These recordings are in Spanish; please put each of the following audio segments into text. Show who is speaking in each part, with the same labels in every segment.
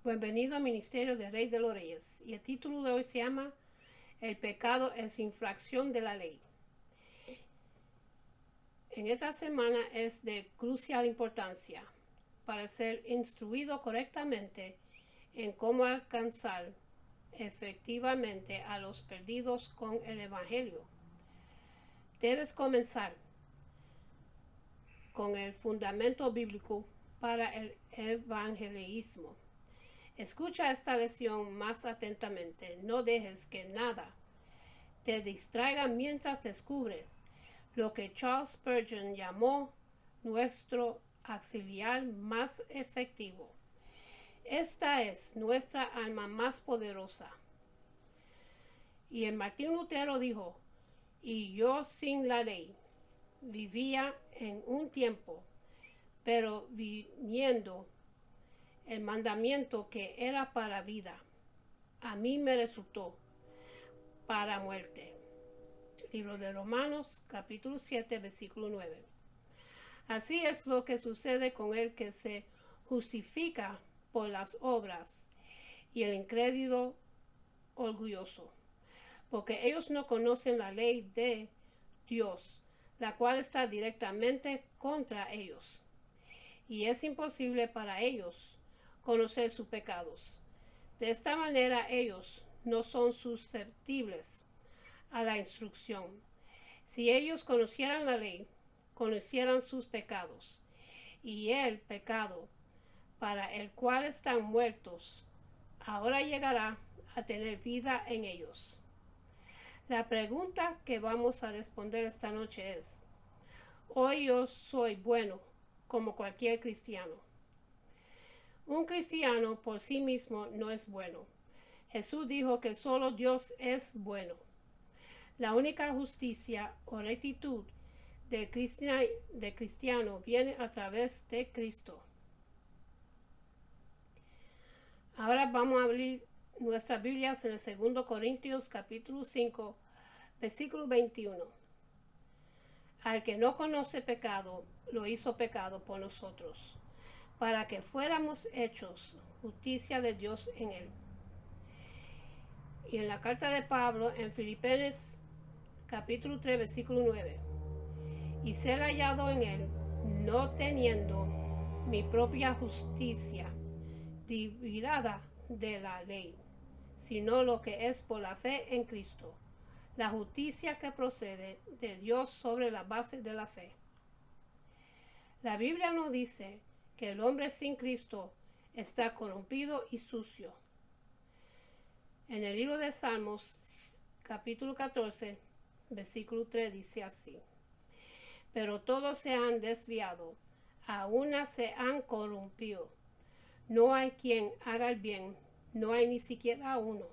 Speaker 1: Bienvenido al Ministerio de Rey de los Reyes. Y el título de hoy se llama El pecado es infracción de la ley. En esta semana es de crucial importancia para ser instruido correctamente en cómo alcanzar efectivamente a los perdidos con el Evangelio. Debes comenzar con el fundamento bíblico para el evangelismo. Escucha esta lección más atentamente. No dejes que nada te distraiga mientras descubres lo que Charles Spurgeon llamó nuestro auxiliar más efectivo. Esta es nuestra alma más poderosa. Y el Martín Lutero dijo, y yo sin la ley vivía en un tiempo, pero viniendo el mandamiento que era para vida, a mí me resultó para muerte. Libro de Romanos, capítulo 7, versículo 9. Así es lo que sucede con el que se justifica por las obras y el incrédulo orgulloso, porque ellos no conocen la ley de Dios, la cual está directamente contra ellos, y es imposible para ellos conocer sus pecados. De esta manera ellos no son susceptibles a la instrucción. Si ellos conocieran la ley, conocieran sus pecados, y el pecado para el cual están muertos, ahora llegará a tener vida en ellos. La pregunta que vamos a responder esta noche es, ¿hoy yo soy bueno como cualquier cristiano? Un cristiano por sí mismo no es bueno. Jesús dijo que solo Dios es bueno. La única justicia o rectitud de cristiano viene a través de Cristo. Ahora vamos a abrir nuestras Biblias en el 2 Corintios capítulo 5, versículo 21. Al que no conoce pecado, lo hizo pecado por nosotros, para que fuéramos hechos justicia de Dios en él. Y en la carta de Pablo en Filipenses capítulo 3 versículo 9. Y ser hallado en él, no teniendo mi propia justicia dividida de la ley, sino lo que es por la fe en Cristo, la justicia que procede de Dios sobre la base de la fe. La Biblia nos dice que el hombre sin Cristo está corrompido y sucio. En el libro de Salmos, capítulo 14, versículo 3 dice así: pero todos se han desviado, a una se han corrompido. No hay quien haga el bien, no hay ni siquiera uno.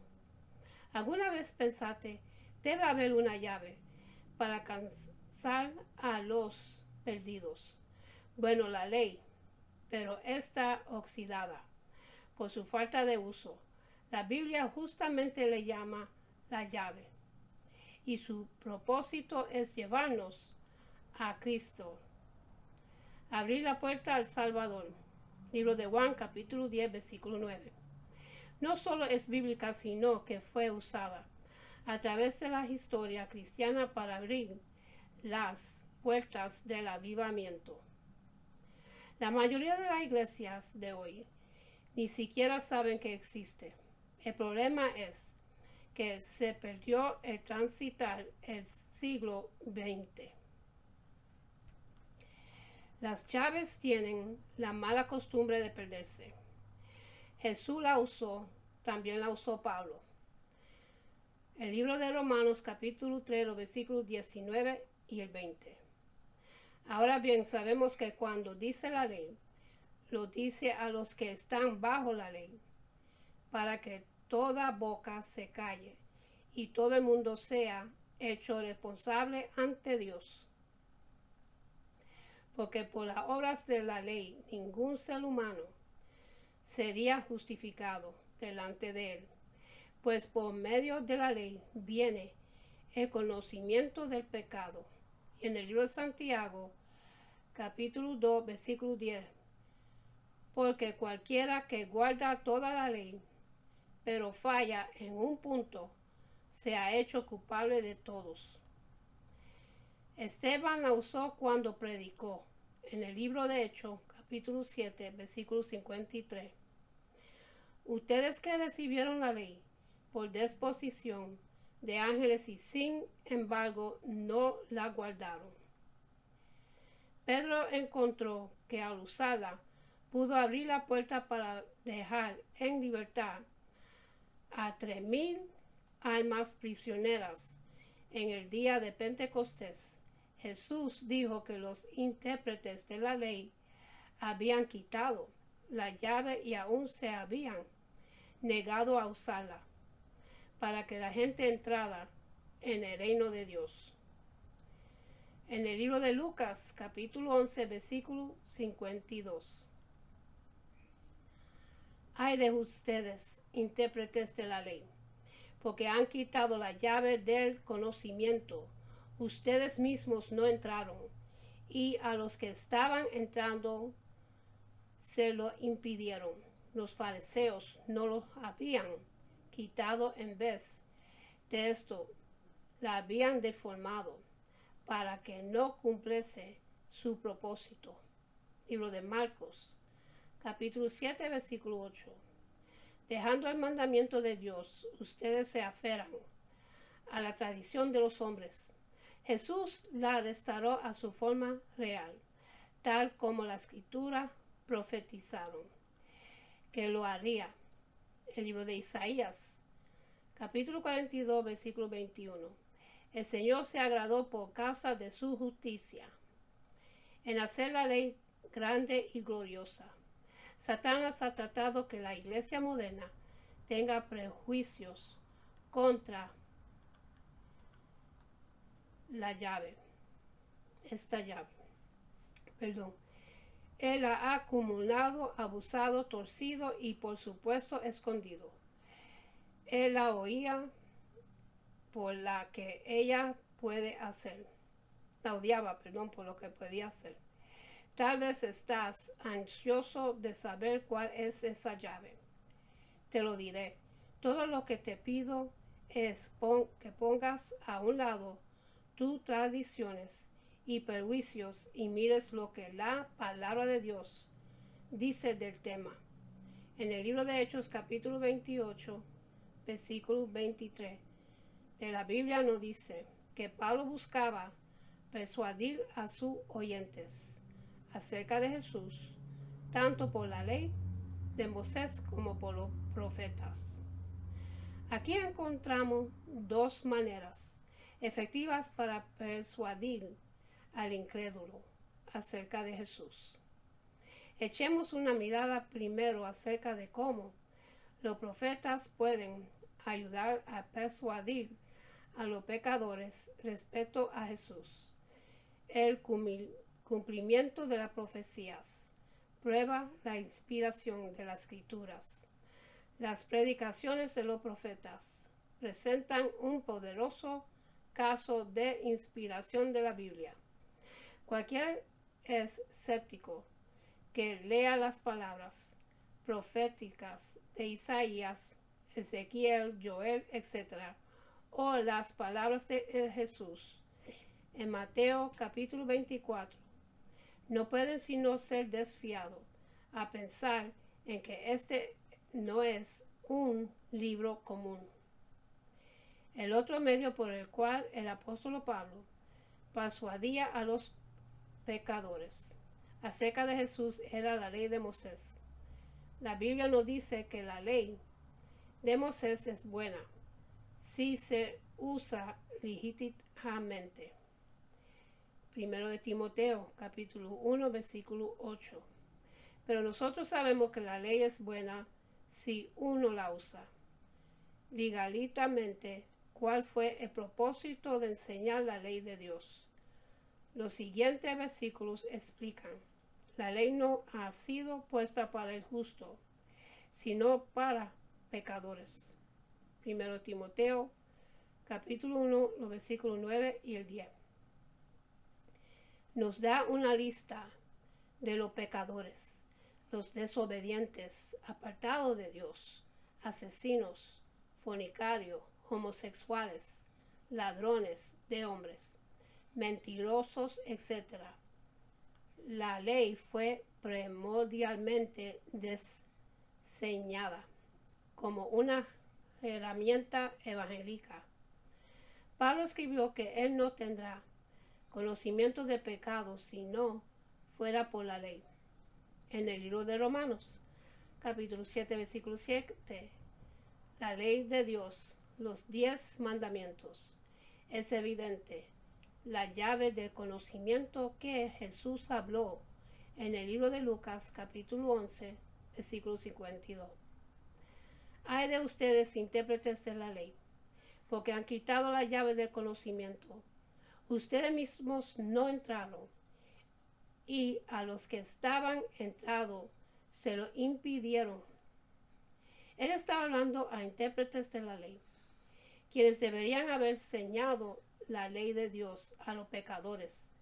Speaker 1: ¿Alguna vez pensaste, debe haber una llave para alcanzar a los perdidos? Bueno, la ley, pero está oxidada por su falta de uso. La Biblia justamente le llama la llave, y su propósito es llevarnos a Cristo. Abrir la puerta al Salvador. Libro de Juan, capítulo 10, versículo 9. No solo es bíblica, sino que fue usada a través de la historia cristiana para abrir las puertas del avivamiento. La mayoría de las iglesias de hoy ni siquiera saben que existe. El problema es que se perdió el transitar el siglo XX. Las llaves tienen la mala costumbre de perderse. Jesús la usó, también la usó Pablo. El libro de Romanos capítulo 3, los versículos 19 y el 20. Ahora bien, sabemos que cuando dice la ley, lo dice a los que están bajo la ley, para que toda boca se calle y todo el mundo sea hecho responsable ante Dios. Porque por las obras de la ley ningún ser humano sería justificado delante de él, pues por medio de la ley viene el conocimiento del pecado. Y en el libro de Santiago, capítulo 2, versículo 10, porque cualquiera que guarda toda la ley, pero falla en un punto, se ha hecho culpable de todos. Esteban la usó cuando predicó en el libro de Hechos, capítulo 7, versículo 53. Ustedes que recibieron la ley por disposición de ángeles y sin embargo no la guardaron. Pedro encontró que al usarla pudo abrir la puerta para dejar en libertad a 3,000 almas prisioneras en el día de Pentecostés. Jesús dijo que los intérpretes de la ley habían quitado la llave y aún se habían negado a usarla para que la gente entrara en el reino de Dios. En el libro de Lucas, capítulo 11, versículo 52. Ay de ustedes, intérpretes de la ley, porque han quitado la llave del conocimiento. Ustedes mismos no entraron, y a los que estaban entrando se lo impidieron. Los fariseos no lo habían quitado, en vez de esto la habían deformado para que no cumpliese su propósito. Libro de Marcos, capítulo 7, versículo 8. Dejando el mandamiento de Dios, ustedes se aferran a la tradición de los hombres. Jesús la restauró a su forma real, tal como la escritura profetizaron que lo haría. El libro de Isaías, capítulo 42, versículo 21. El Señor se agradó por causa de su justicia en hacer la ley grande y gloriosa. Satanás ha tratado que la iglesia moderna tenga prejuicios contra la llave, esta llave. Él la ha acumulado, abusado, torcido y por supuesto escondido. Él la oía por la que ella puede hacer. La odiaba, por lo que podía hacer. Tal vez estás ansioso de saber cuál es esa llave. Te lo diré. Todo lo que te pido es que pongas a un lado tus tradiciones y prejuicios y mires lo que la palabra de Dios dice del tema. En el libro de Hechos, capítulo 28, versículo 23, de la Biblia nos dice que Pablo buscaba persuadir a sus oyentes acerca de Jesús, tanto por la ley de Moisés como por los profetas. Aquí encontramos dos maneras efectivas para persuadir al incrédulo acerca de Jesús. Echemos una mirada primero acerca de cómo los profetas pueden ayudar a persuadir a los pecadores respecto a Jesús. El cumplimiento de las profecías prueba la inspiración de las escrituras. Las predicaciones de los profetas presentan un poderoso caso de inspiración de la Biblia. Cualquier escéptico que lea las palabras proféticas de Isaías, Ezequiel, Joel, etc., o las palabras de Jesús en Mateo capítulo 24, no puede sino ser desviado a pensar en que este no es un libro común. El otro medio por el cual el apóstol Pablo persuadía a los pecadores acerca de Jesús era la ley de Moisés. La Biblia nos dice que la ley de Moisés es buena si se usa legítimamente. Primero de Timoteo, capítulo 1, versículo 8. Pero nosotros sabemos que la ley es buena si uno la usa legítimamente. ¿Cuál fue el propósito de enseñar la ley de Dios? Los siguientes versículos explican: la ley no ha sido puesta para el justo, sino para pecadores. Primero Timoteo, capítulo 1, los versículos 9 y el 10. Nos da una lista de los pecadores. los desobedientes, apartados de Dios, asesinos, fornicarios, homosexuales, ladrones de hombres, mentirosos, etc. La ley fue primordialmente diseñada como una herramienta evangélica. Pablo escribió que él no tendrá conocimiento de pecado si no fuera por la ley. En el libro de Romanos, capítulo 7, versículo 7, la ley de Dios, los 10 mandamientos, es evidente, la llave del conocimiento que Jesús habló en el libro de Lucas, capítulo 11, versículo 52. Hay de ustedes intérpretes de la ley, porque han quitado la llave del conocimiento. Ustedes mismos no entraron, y a los que estaban entrado se lo impidieron. Él estaba hablando a intérpretes de la ley, quienes deberían haber enseñado la ley de Dios a los pecadores,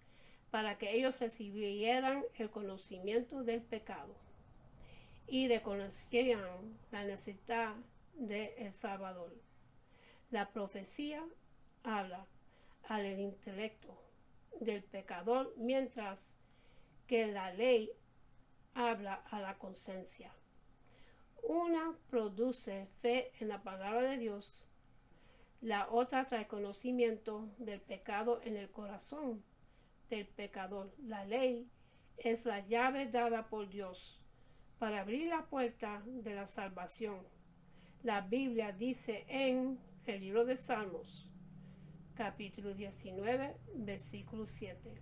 Speaker 1: para que ellos recibieran el conocimiento del pecado y reconocieran la necesidad del Salvador. La profecía habla al intelecto del pecador, mientras que la ley habla a la conciencia. Una produce fe en la palabra de Dios, la otra trae conocimiento del pecado en el corazón del pecador. La ley es la llave dada por Dios para abrir la puerta de la salvación. La Biblia dice en el libro de Salmos, capítulo 19, versículo 7.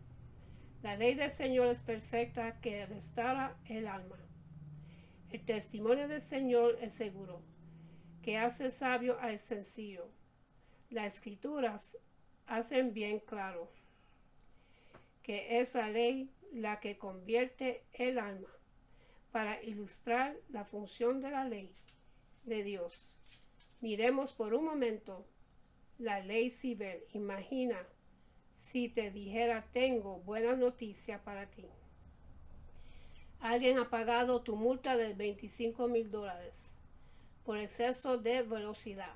Speaker 1: La ley del Señor es perfecta, que restaura el alma. El testimonio del Señor es seguro, que hace sabio al sencillo. Las escrituras hacen bien claro que es la ley la que convierte el alma. Para ilustrar la función de la ley de Dios, miremos por un momento la ley civil. Imagina si te dijera: tengo buena noticia para ti. Alguien ha pagado tu multa de $25,000 por exceso de velocidad.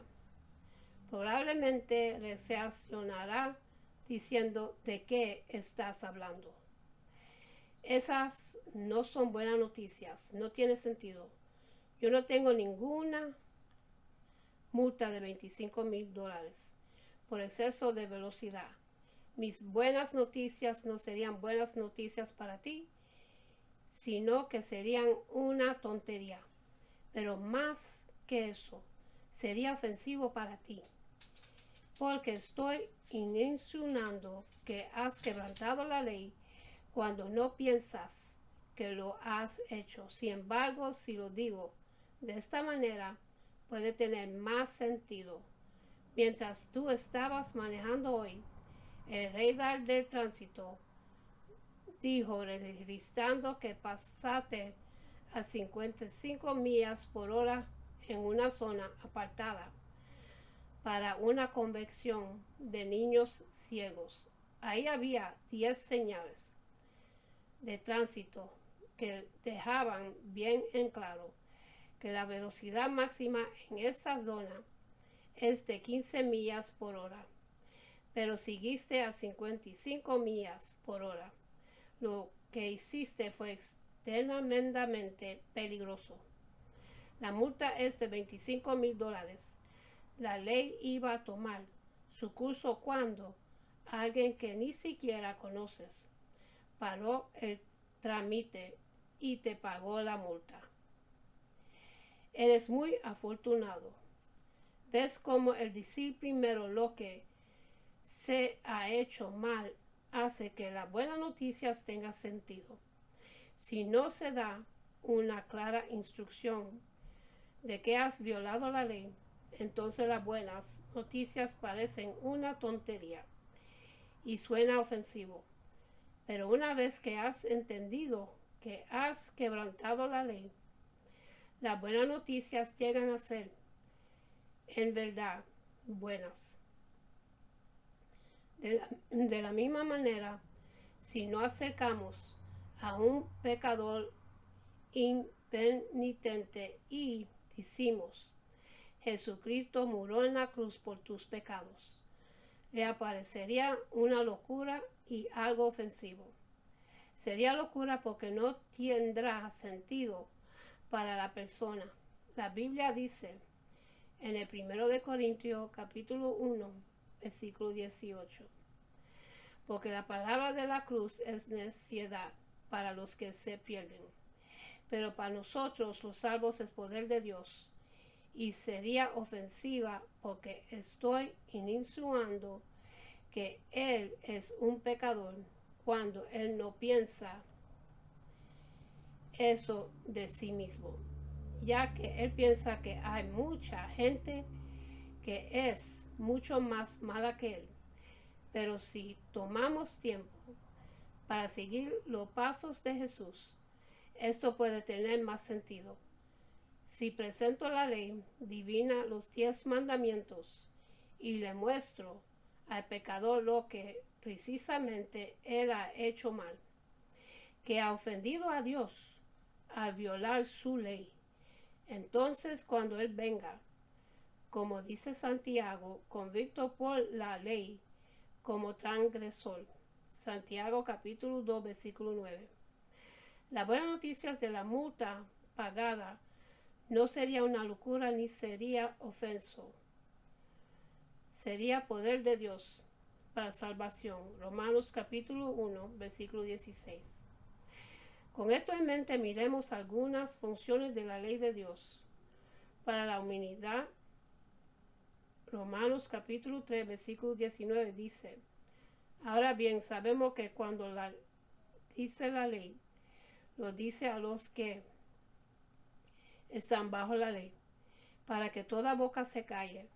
Speaker 1: Probablemente reaccionará diciendo: ¿de qué estás hablando? Esas no son buenas noticias, no tiene sentido. Yo no tengo ninguna multa de $25,000 por exceso de velocidad. Mis buenas noticias no serían buenas noticias para ti, sino que serían una tontería. Pero más que eso, sería ofensivo para ti, porque estoy insinuando que has quebrantado la ley cuando no piensas que lo has hecho. Sin embargo, si lo digo de esta manera, puede tener más sentido. Mientras tú estabas manejando hoy, el radar del tránsito dijo, registrando que pasaste a 55 millas por hora en una zona apartada para una convención de niños ciegos. Ahí había 10 señales de tránsito que dejaban bien en claro que la velocidad máxima en esa zona es de 15 millas por hora, pero seguiste a 55 millas por hora. Lo que hiciste fue extremadamente peligroso. La multa es de $25,000. La ley iba a tomar su curso cuando alguien que ni siquiera conoces paró el trámite y te pagó la multa. Eres muy afortunado. ¿Ves cómo el decir primero lo que se ha hecho mal hace que las buenas noticias tengan sentido? Si no se da una clara instrucción de que has violado la ley, entonces las buenas noticias parecen una tontería y suena ofensivo. Pero una vez que has entendido que has quebrantado la ley, las buenas noticias llegan a ser, en verdad, buenas. De la misma manera, si nos acercamos a un pecador impenitente y decimos, Jesucristo murió en la cruz por tus pecados, le aparecería una locura y algo ofensivo. Sería locura porque no tendrá sentido para la persona. La Biblia dice en el 1 de Corintios capítulo 1 versículo 18, porque la palabra de la cruz es necedad para los que se pierden, pero para nosotros los salvos es poder de Dios. Y sería ofensiva porque estoy insinuando que él es un pecador cuando él no piensa eso de sí mismo, ya que él piensa que hay mucha gente que es mucho más mala que él. Pero si tomamos tiempo para seguir los pasos de Jesús, esto puede tener más sentido. Si presento la ley divina, los 10 mandamientos, y le muestro al pecador lo que precisamente él ha hecho mal, que ha ofendido a Dios al violar su ley, entonces cuando él venga, como dice Santiago, convicto por la ley como transgresor. Santiago capítulo 2 versículo 9. La buena noticia de la multa pagada no sería una locura ni sería ofenso. Sería poder de Dios para salvación. Romanos capítulo 1 versículo 16. Con esto en mente miremos algunas funciones de la ley de Dios para la humanidad. Romanos capítulo 3 versículo 19 dice, ahora bien sabemos que cuando dice la ley, lo dice a los que están bajo la ley, para que toda boca se calle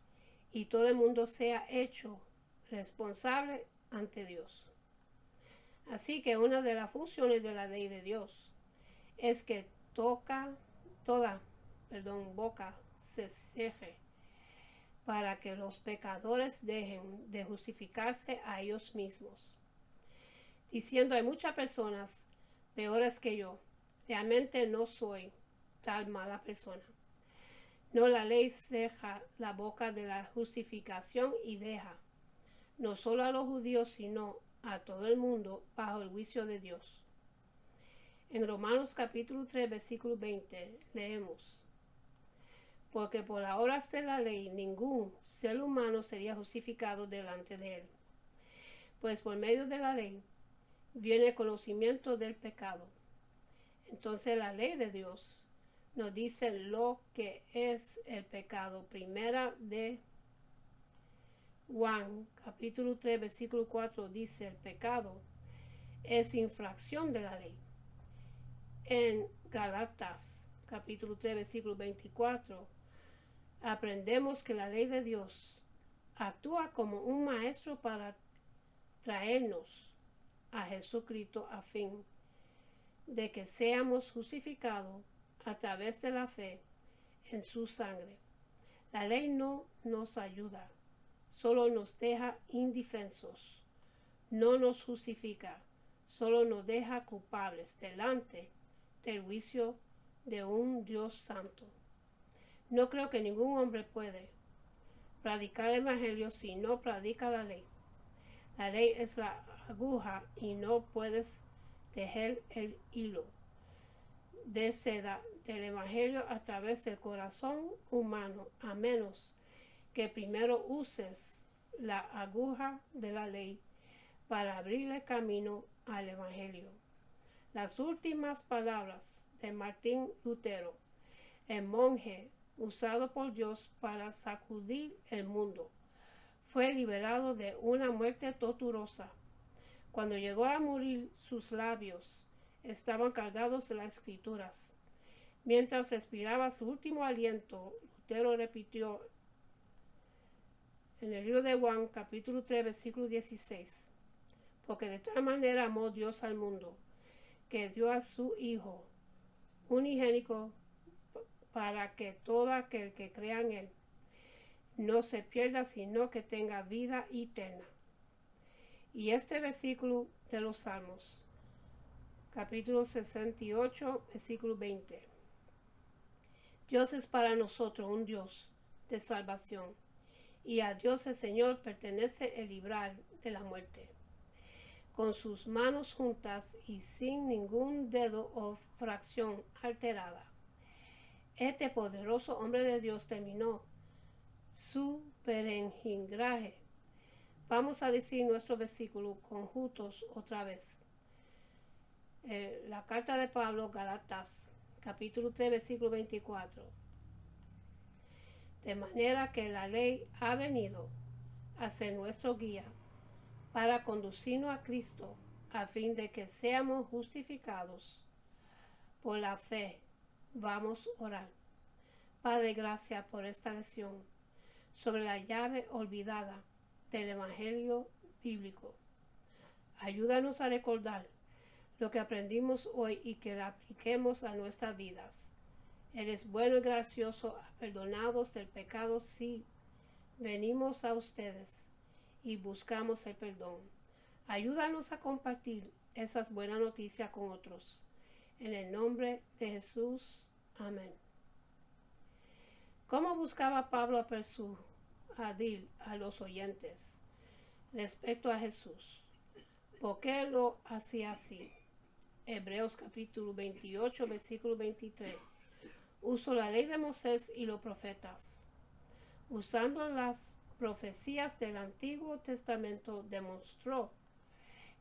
Speaker 1: y todo el mundo sea hecho responsable ante Dios. Así que una de las funciones de la ley de Dios es que toda boca se cierre para que los pecadores dejen de justificarse a ellos mismos, diciendo hay muchas personas peores que yo, realmente no soy tal mala persona. No, la ley ceja la boca de la justificación y deja, no solo a los judíos, sino a todo el mundo bajo el juicio de Dios. En Romanos capítulo 3, versículo 20, leemos, porque por las obras de la ley ningún ser humano sería justificado delante de él, pues por medio de la ley viene el conocimiento del pecado. Entonces la ley de Dios nos dice lo que es el pecado. Primera de Juan capítulo 3 versículo 4 dice el pecado es infracción de la ley. En Gálatas capítulo 3 versículo 24 aprendemos que la ley de Dios actúa como un maestro para traernos a Jesucristo a fin de que seamos justificados a través de la fe en su sangre. La ley no nos ayuda, solo nos deja indefensos, no nos justifica, solo nos deja culpables delante del juicio de un Dios santo. No creo que ningún hombre puede predicar el evangelio si no predica la ley. La ley es la aguja y no puedes tejer el hilo de seda del evangelio a través del corazón humano, a menos que primero uses la aguja de la ley para abrirle camino al evangelio. Las últimas palabras de Martín Lutero, el monje usado por Dios para sacudir el mundo, fue liberado de una muerte torturosa. Cuando llegó a morir, sus labios estaban cargados de las escrituras. Mientras respiraba su último aliento, Lutero repitió en el libro de Juan, capítulo 3, versículo 16, porque de tal manera amó Dios al mundo, que dio a su Hijo unigénito, para que todo aquel que crea en él no se pierda, sino que tenga vida eterna. Y este versículo de los Salmos, capítulo 68, versículo 20. Dios es para nosotros un Dios de salvación, y a Dios el Señor pertenece el librar de la muerte. Con sus manos juntas y sin ningún dedo o fracción alterada, este poderoso hombre de Dios terminó su peregrinaje. Vamos a decir nuestro versículo conjuntos otra vez. La carta de Pablo, Galatas, capítulo 3, versículo 24. De manera que la ley ha venido a ser nuestro guía para conducirnos a Cristo, a fin de que seamos justificados por la fe. Vamos a orar. Padre, gracias por esta lección sobre la llave olvidada del Evangelio bíblico. Ayúdanos a recordar lo que aprendimos hoy y que lo apliquemos a nuestras vidas. Eres bueno y gracioso, perdonados del pecado si venimos a ustedes y buscamos el perdón. Ayúdanos a compartir esas buenas noticias con otros. En el nombre de Jesús. Amén. ¿Cómo buscaba Pablo a persuadir a los oyentes respecto a Jesús? ¿Por qué lo hacía así? Hebreos capítulo 28, versículo 23. Usó la ley de Moisés y los profetas. Usando las profecías del Antiguo Testamento, demostró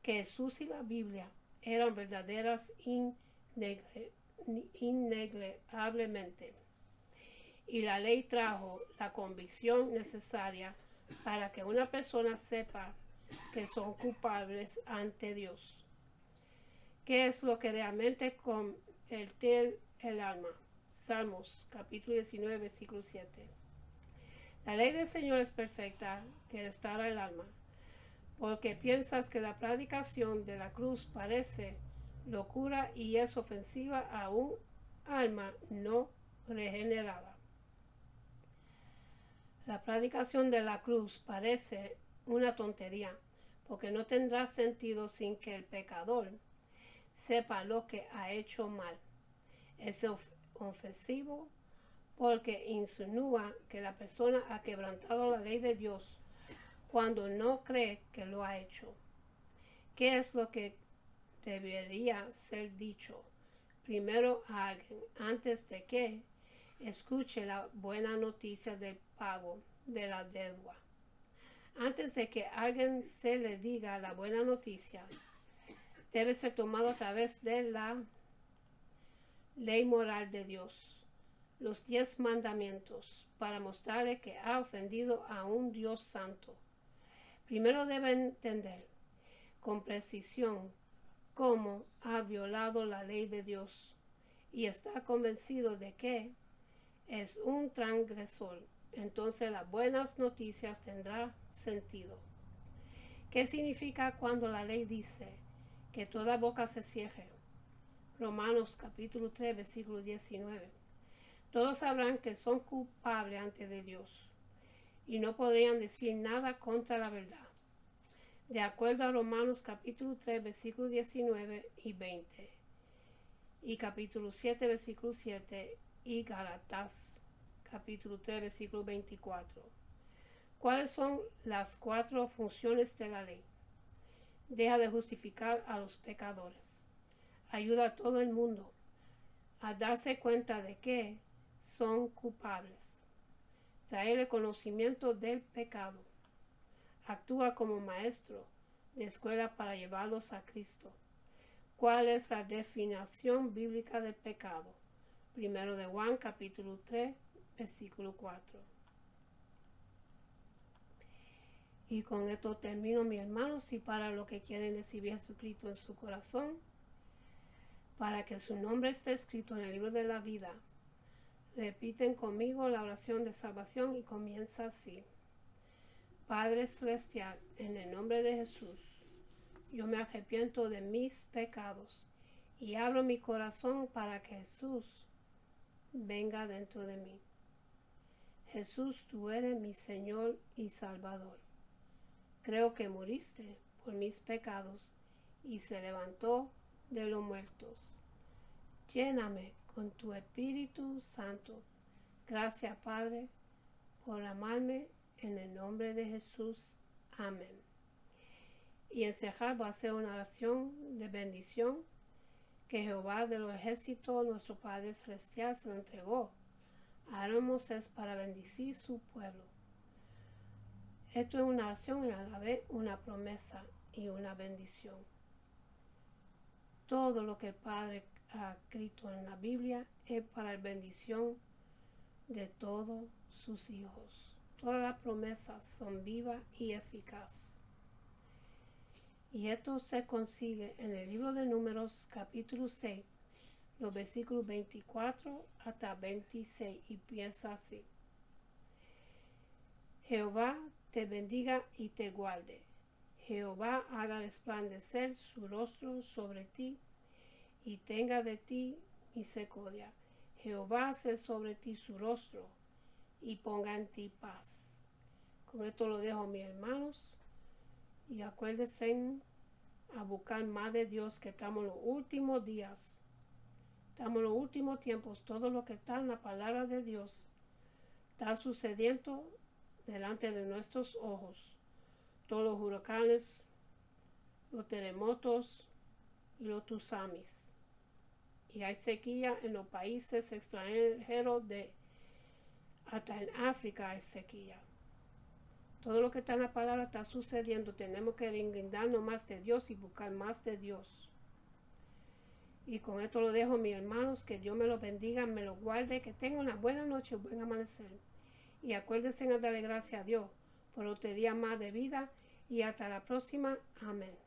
Speaker 1: que Jesús y la Biblia eran verdaderas innegablemente. Y la ley trajo la convicción necesaria para que una persona sepa que son culpables ante Dios. ¿Qué es lo que realmente convierte el alma? Salmos capítulo 19, versículo 7. La ley del Señor es perfecta, que restaura el alma, porque piensas que la predicación de la cruz parece locura y es ofensiva a un alma no regenerada. La predicación de la cruz parece una tontería, porque no tendrá sentido sin que el pecador sepa lo que ha hecho mal. Es ofensivo porque insinúa que la persona ha quebrantado la ley de Dios cuando no cree que lo ha hecho. ¿Qué es lo que debería ser dicho primero a alguien antes de que escuche la buena noticia del pago de la deuda? Antes de que a alguien se le diga la buena noticia, debe ser tomado a través de la ley moral de Dios, los 10 mandamientos, para mostrarle que ha ofendido a un Dios santo. Primero debe entender con precisión cómo ha violado la ley de Dios y está convencido de que es un transgresor. Entonces las buenas noticias tendrán sentido. ¿Qué significa cuando la ley dice que toda boca se cierre? Romanos capítulo 3, versículo 19. Todos sabrán que son culpables ante de Dios y no podrían decir nada contra la verdad. De acuerdo a Romanos capítulo 3, versículo 19 y 20, y capítulo 7, versículo 7, y Galatas capítulo 3, versículo 24. ¿Cuáles son las 4 funciones de la ley? Deja de justificar a los pecadores. Ayuda a todo el mundo a darse cuenta de que son culpables. Traerle conocimiento del pecado. Actúa como maestro de escuela para llevarlos a Cristo. ¿Cuál es la definición bíblica del pecado? Primero de Juan capítulo 3, versículo 4. Y con esto termino, mis hermanos, y para los que quieren recibir a Jesucristo en su corazón, para que su nombre esté escrito en el libro de la vida, repiten conmigo la oración de salvación y comienza así. Padre Celestial, en el nombre de Jesús, yo me arrepiento de mis pecados y abro mi corazón para que Jesús venga dentro de mí. Jesús, tú eres mi Señor y Salvador. Creo que moriste por mis pecados y se levantó de los muertos. Lléname con tu Espíritu Santo. Gracias, Padre, por amarme, en el nombre de Jesús. Amén. Y en cerrar voy a hacer una oración de bendición que Jehová de los ejércitos, nuestro Padre Celestial, se lo entregó a Aarón Moisés para bendecir su pueblo. Esto es una oración y a la vez una promesa y una bendición. Todo lo que el Padre ha escrito en la Biblia es para la bendición de todos sus hijos. Todas las promesas son vivas y eficaces. Y esto se consigue en el libro de Números, capítulo 6, los versículos 24 hasta 26, y piensa así. Jehová te bendiga y te guarde. Jehová haga resplandecer su rostro sobre ti y tenga de ti misericordia. Jehová hace sobre ti su rostro y ponga en ti paz. Con esto lo dejo, mis hermanos. Y acuérdense a buscar más de Dios, que estamos en los últimos días. Estamos en los últimos tiempos. Todo lo que está en la palabra de Dios está sucediendo delante de nuestros ojos. Todos los huracanes, los terremotos y los tsunamis. Y hay sequía en los países extranjeros, hasta en África hay sequía. Todo lo que está en la palabra está sucediendo. Tenemos que rindarnos más de Dios y buscar más de Dios. Y con esto lo dejo, mis hermanos. Que Dios me los bendiga, me los guarde. Que tengan una buena noche, un buen amanecer. Y acuérdense de darle gracias a Dios por este día más de vida. Y hasta la próxima. Amén.